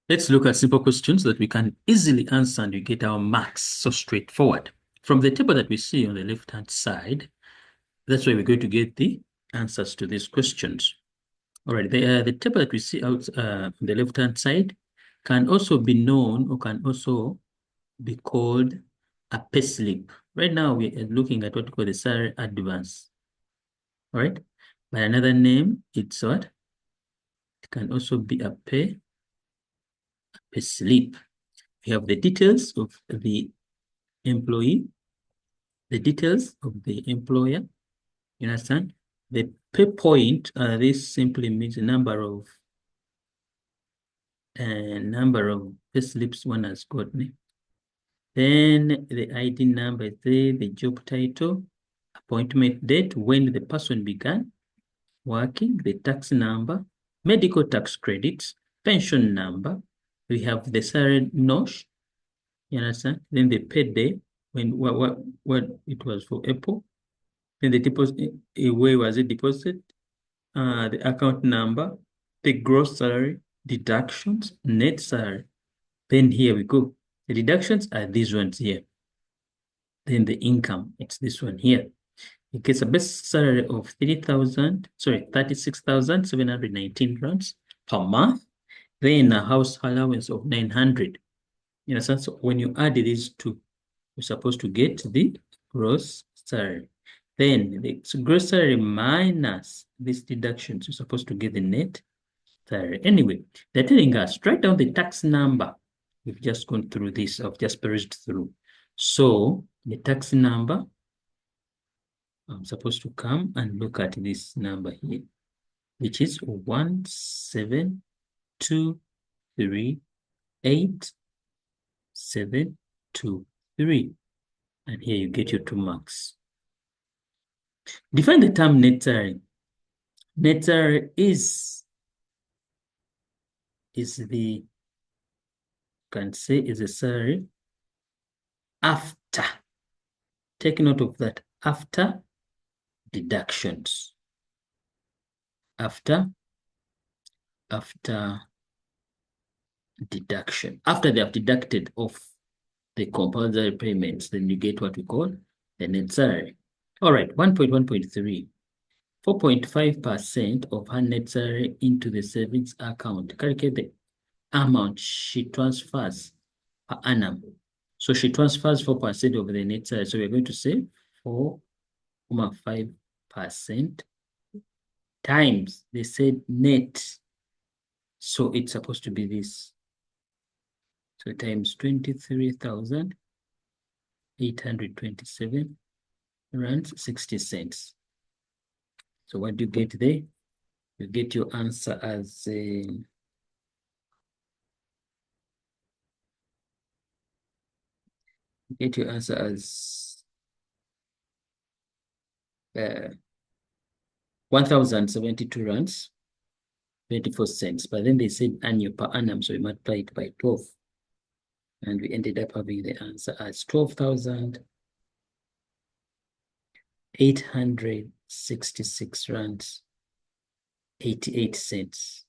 Let's look at simple questions that we can easily answer and we get our marks. So straightforward. From the table that we see on the left-hand side, that's where we're going to get the answers to these questions. All right, the table that we see out on the left-hand side can also be known or can also be called a payslip. Right now, we are looking at what we call the salary advance. All right, by another name, it's what? It can also be a payslip. We have the details of the employee, the details of the employer. You understand? The pay point, this simply means the number of pay slips one has gotten. Then the ID number is there, the job title, appointment date, when the person began working, the tax number, medical tax credits, pension number. We have the salary nosh, you understand? Then the pay day, when what it was for April. Then the deposit, where was it deposited? The account number, the gross salary, deductions, net salary. Then here we go. The deductions are these ones here. Then the income, it's this one here. It gets a base salary of 36,719 rands per month. Then a house allowance of 900. You know, so when you add these two, you're supposed to get the gross salary. Then the gross salary minus these deductions, you're supposed to get the net salary. Anyway, they're telling us, write down the tax number. We've just gone through this, I've just perused through. So the tax number, I'm supposed to come and look at this number here, which is 17238,723. And here you get your 2 marks. Define the term net salary. Net salary is the, can say is a salary after, take note of that, after deductions. After deduction. After they have deducted off the compulsory payments, then you get what we call the net salary. All right, 1.1.3. 4.5% of her net salary into the savings account. Calculate the amount she transfers per annum. So she transfers 4% of the net salary. So we're going to say 4.5% times, they said net. So it's supposed to be this. So times 23,827 rands 60 cents. So what do you get there? You get your answer as get your answer as 1,072 rands 24 cents. But then they said annual per annum, so we multiply it by 12. And we ended up having the answer as 12,866 rands 88 cents.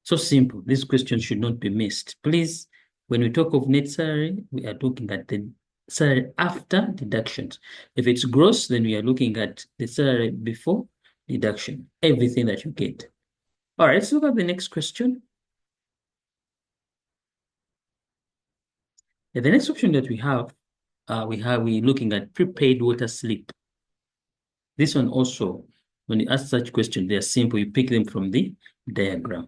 So simple. This question should not be missed. Please, when we talk of net salary, we are looking at the salary after deductions. If it's gross, then we are looking at the salary before deduction, everything that you get. All right, let's look at the next question. The next option that we're looking at prepaid water slip. This one also, when you ask such questions, they are simple. You pick them from the diagram.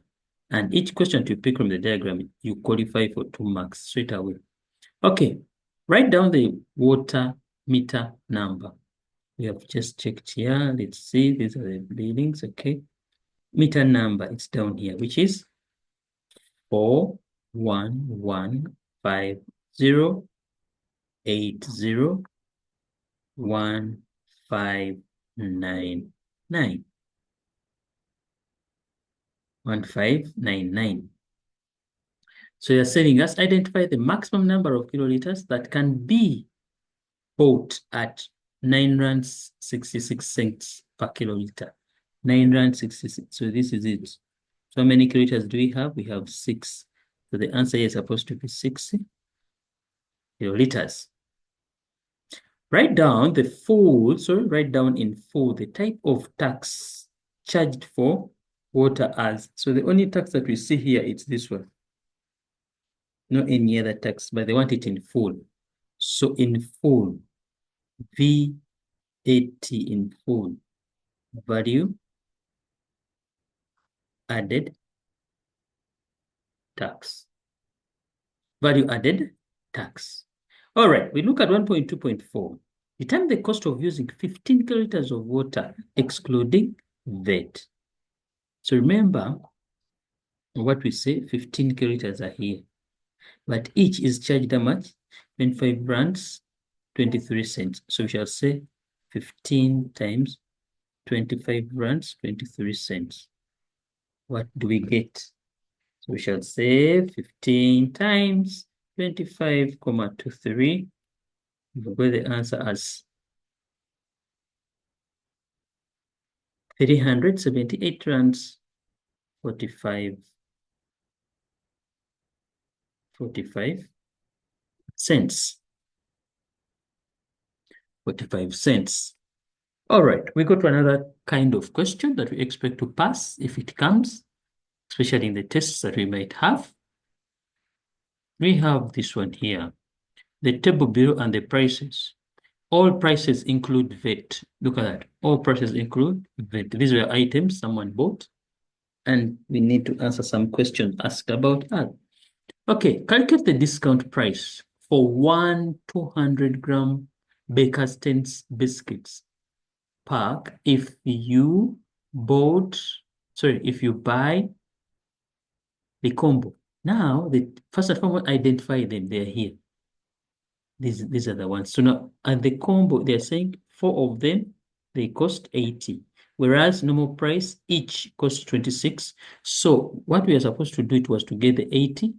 And each question you pick from the diagram, you qualify for 2 marks straight away. Okay, write down the water meter number. We have just checked here. Let's see, these are the buildings, okay. Meter number, it's down here, which is 41150801599. 1599. So you're telling us identify the maximum number of kiloliters that can be bought at 9 rands 66 cents per kiloliter. 9 rands 66. So this is it. So how many kiloliters do we have? We have 6. So the answer here is supposed to be 6 kiloliters. Write down in full the type of tax charged for water as. So the only tax that we see here is this one. Not any other tax, but they want it in full. So in full, VAT in full, value added tax. Value added tax. All right, we look at 1.2.4. Determine the cost of using 15 kiloliters of water, excluding VAT. So remember what we say, 15 kiloliters are here. But each is charged how much? 25 rands, 23 cents. So we shall say 15 times 25 rands, 23 cents. What do we get? So we shall say 15 times 25,23. We'll get the answer as 378 rands, 45 cents. 45 cents. All right, we go to another kind of question that we expect to pass if it comes, especially in the tests that we might have. We have this one here, the table below and the prices. All prices include VAT. Look at that. All prices include VAT. These were items someone bought, and we need to answer some questions asked about that. Okay, calculate the discount price for 1 200-gram Baker's Tens biscuits pack if you buy the combo. Now, first and foremost, identify them. They're here. These are the ones. So now, and the combo, they're saying 4 of them, they cost 80. Whereas normal price, each costs 26. So what we are supposed to do, it was to get the 80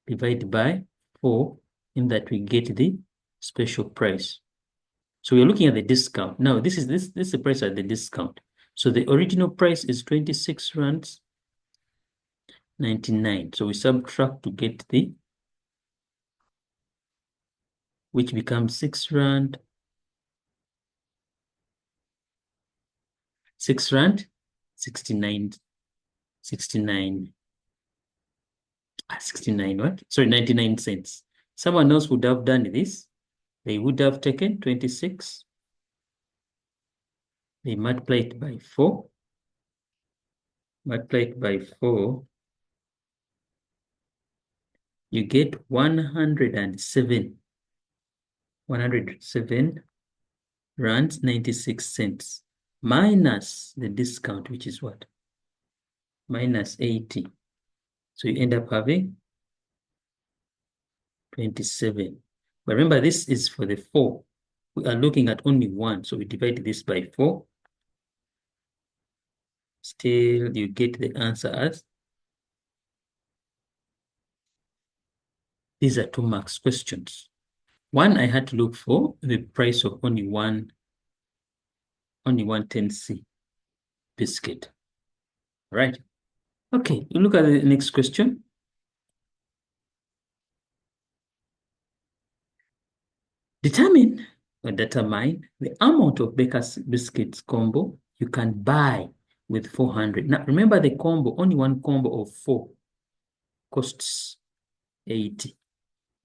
divided by 4, in that we get the special price. So we're looking at the discount. Now, this is the price at the discount. So the original price is 26 rands 99. So we subtract to get which becomes 6 rand 69 what? Sorry, 99 cents. Someone else would have done this. They would have taken 26. They multiply it by 4. Multiply it by 4. You get 107 rands 96 cents minus the discount, which is what? Minus 80. So you end up having 27. But remember, this is for the 4. We are looking at only 1. So we divide this by 4. Still, you get the answer as, these are 2 marks questions. One, I had to look for the price of only one 10C biscuit. All right. Okay, you look at the next question. Determine or determine the amount of Baker's biscuits combo you can buy with 400. Now, remember the combo, only one combo of 4 costs 80.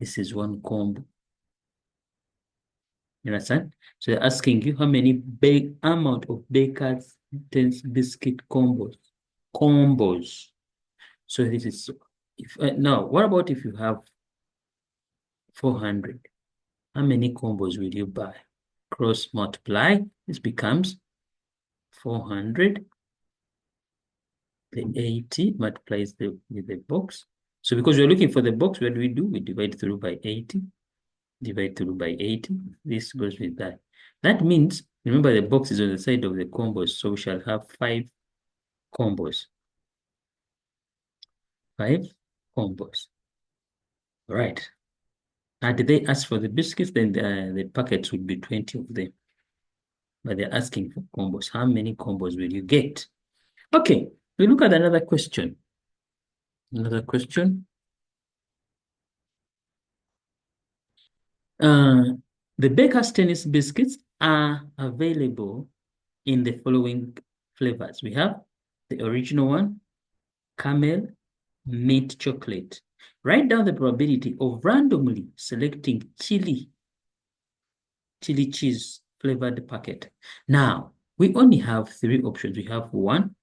This is one combo. You understand? So they're asking you how many big amount of Baker's Tens biscuit combos. So this is, now, what about if you have 400? How many combos will you buy? Cross multiply, this becomes 400. The 80 multiplies with the box. So because we're looking for the box, what do? We divide through by 80. Divide through by 80. This goes with that. That means, remember the box is on the side of the combos, so we shall have 5 combos. 5 combos. All right. And they ask for the biscuits, then the packets would be 20 of them. But they're asking for combos. How many combos will you get? Okay, We look at another question. Another question. The Baker's Tennis biscuits are available in the following flavors. We have the original one, caramel, mint chocolate. Write down the probability of randomly selecting chili cheese flavored packet. Now, we only have 3 options. We have 1,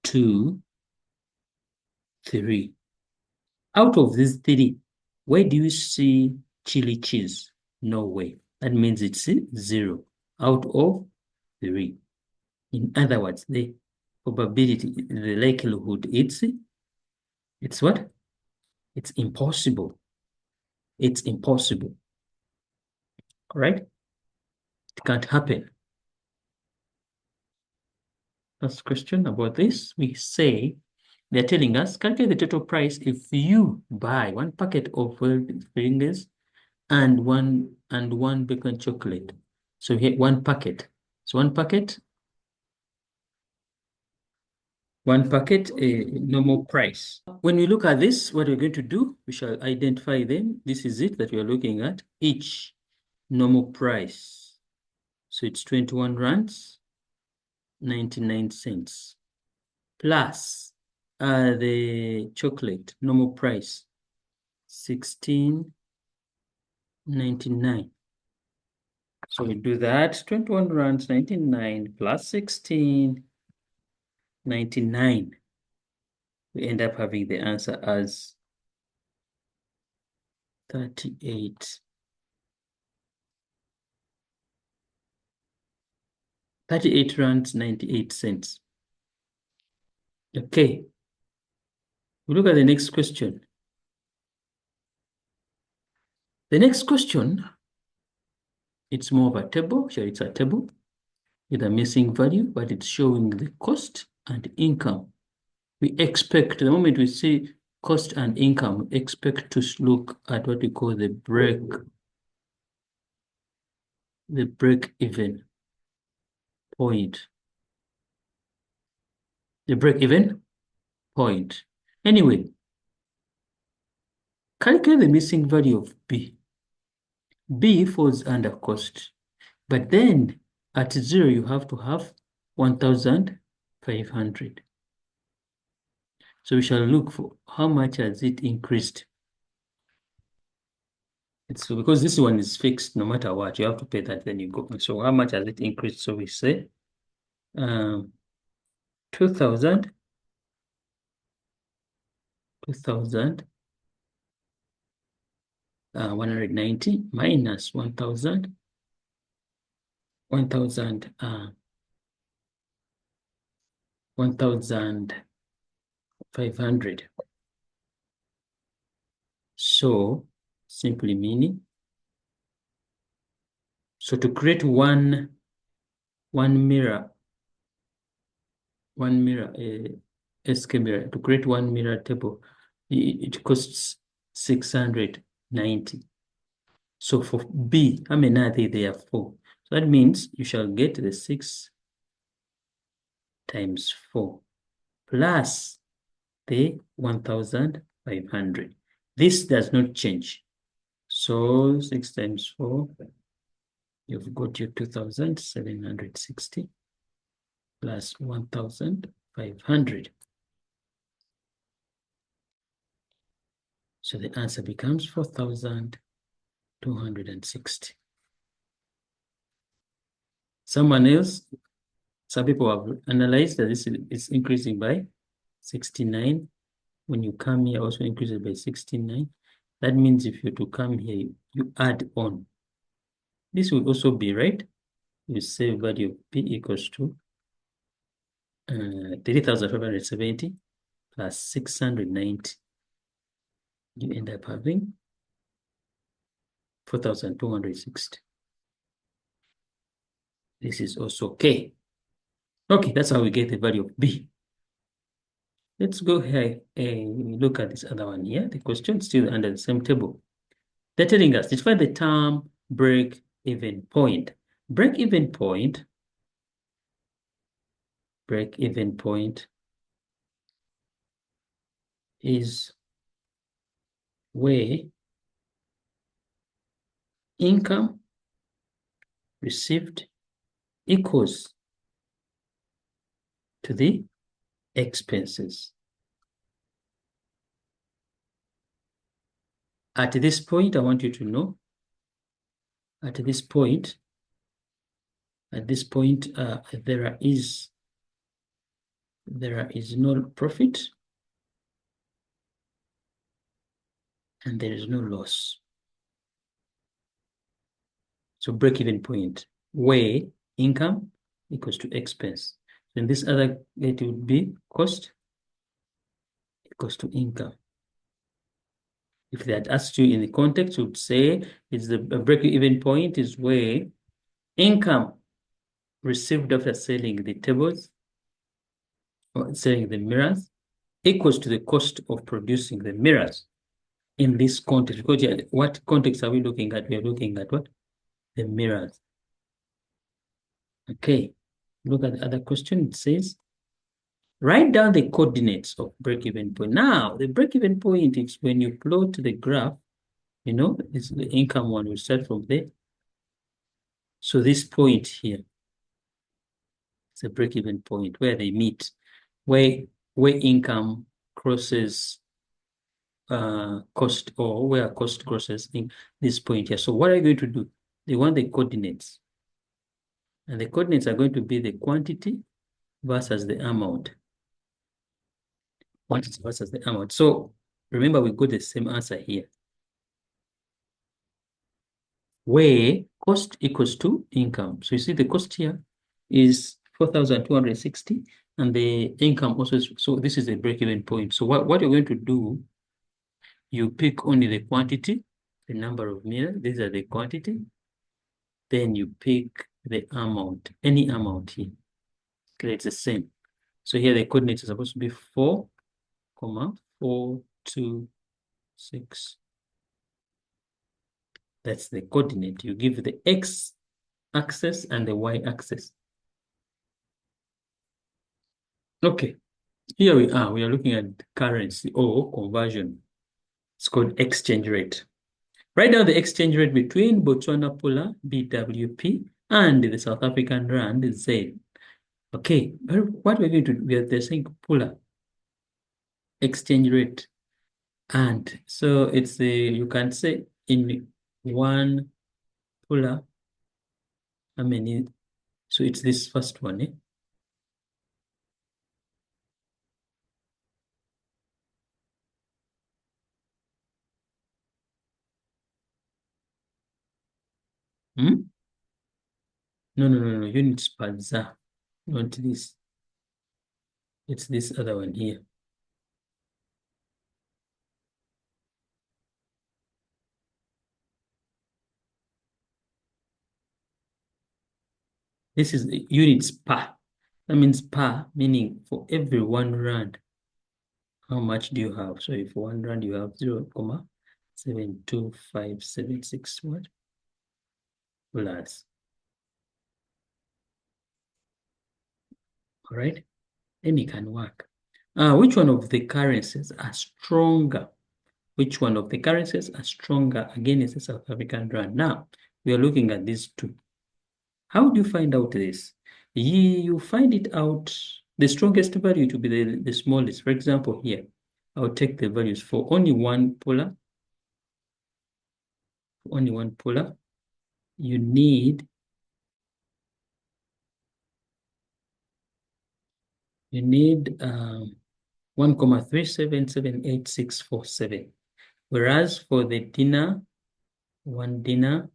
2, 3. Out of these 3, where do you see chili cheese? No way. That means it's 0 out of 3. In other words, the probability, the likelihood, it's what? It's impossible. It's impossible. All right? It can't happen. First question about this, we say they're telling us calculate the total price if you buy 1 packet of fingers and one bacon chocolate. So here 1 packet. So 1 packet, a normal price. When we look at this, what we're going to do, we shall identify them. This is it that we are looking at. Each normal price. So it's 21 rands, 99 cents. Plus the chocolate, normal price, 16.99. So we do that, 21 rands, 99 plus 16.99. We end up having the answer as 38. 38 rands, 98 cents. Okay. We look at the next question. The next question, it's more of a table. Sure, it's a table with a missing value, but it's showing the cost and income. We expect, the moment we see cost and income, we expect to look at what we call the break-even point. The break-even point. Anyway, calculate the missing value of B. B falls under cost, but then at 0, you have to have 1,500. So we shall look for how much has it increased. It's because this one is fixed no matter what, you have to pay that, then you go. So how much has it increased? So we say 2,000 190 minus 1,000 1,500. So simply meaning, so to create one mirror, SK mirror, to create 1 mirror table, it costs 690. So for B, how many are they? There are 4. So that means you shall get the 6 times 4 plus the 1,500. This does not change. So 6 times 4, you've got your 2,760 plus 1,500. So the answer becomes 4,260. Someone else, some people have analyzed that this is increasing by 69. When you come here, also increases by 69. That means if you to come here, you add on. This will also be right. You say value of P equals to 3,570 plus 690. You end up having 4,260. This is also okay. Okay, that's how we get the value of B. Let's go here and look at this other one here. The question is still under the same table. They're telling us, define the term break-even point. Break-even point break-even point is where income received equals to the expenses. At this point, I want you to know, at this point, there is no profit and there is no loss. So break-even point, where income equals to expense. So in this other, it would be cost equals to income. If they had asked you in the context, you would say it's the break-even point is where income received after selling the tables or selling the mirrors equals to the cost of producing the mirrors in this context. Because what context are we looking at? We are looking at what? The mirrors. Okay, look at the other question. It says, write down the coordinates of break-even point. Now, the break-even point is when you plot the graph, you know, it's the income one. We start from there. So this point here, it's a break-even point where they meet, where income crosses cost, or where cost crosses in this point here. So what are you going to do? They want the coordinates. And the coordinates are going to be the quantity versus the amount. Quantity versus the amount. So remember, we got the same answer here, where cost equals to income. So you see the cost here is 4,260 and the income also is, so this is a break-even point. So what you're going to do, you pick only the quantity, the number of mirrors, these are the quantity. Then you pick the amount, any amount here. Okay, it's the same. So here the coordinates are supposed to be 4, 4, 2, 6. That's the coordinate. You give the x-axis and the y-axis. Okay, here we are. We are looking at currency or conversion. It's called exchange rate. Write down the exchange rate between Botswana Pula, BWP, and the South African Rand, Z. Okay, what we're going to do, they're saying Pula, exchange rate. And so it's you can say in one Pula, how many? So it's this first one, eh? Hmm? No, units per ZA, not this. It's this other one here. This is units per. That means per, meaning for every 1 rand, how much do you have? So if 1 rand you have 0.72576 what? Plus. All right, then it can work. Which one of the currencies are stronger? Which one of the currencies are stronger against the South African rand? Now, we are looking at these two. How do you find out this? You find it out, the strongest value to be the smallest. For example, here, I'll take the values for only one Pula. Only one Pula. You need 1,3778647. Whereas for the dinar, one dinar,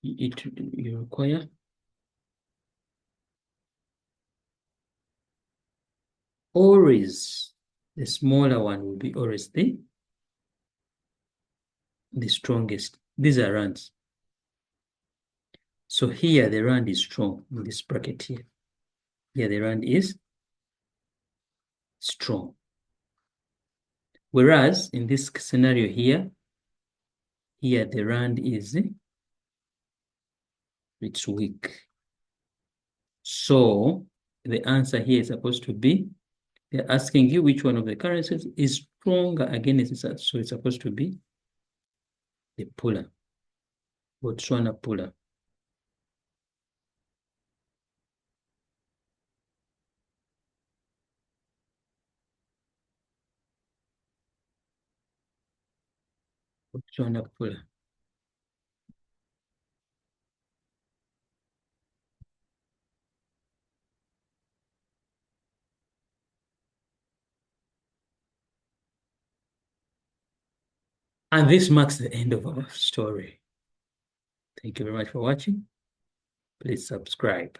you require always, the smaller one will be always the strongest. These are rands. So here the rand is strong in this bracket here. Here the rand is strong. Whereas in this scenario here the rand is, it's weak. So the answer here is supposed to be, they're asking you which one of the currencies is stronger against the, so it's supposed to be the pula, Botswana pula. Botswana pula. And this marks the end of our story. Thank you very much for watching. Please subscribe.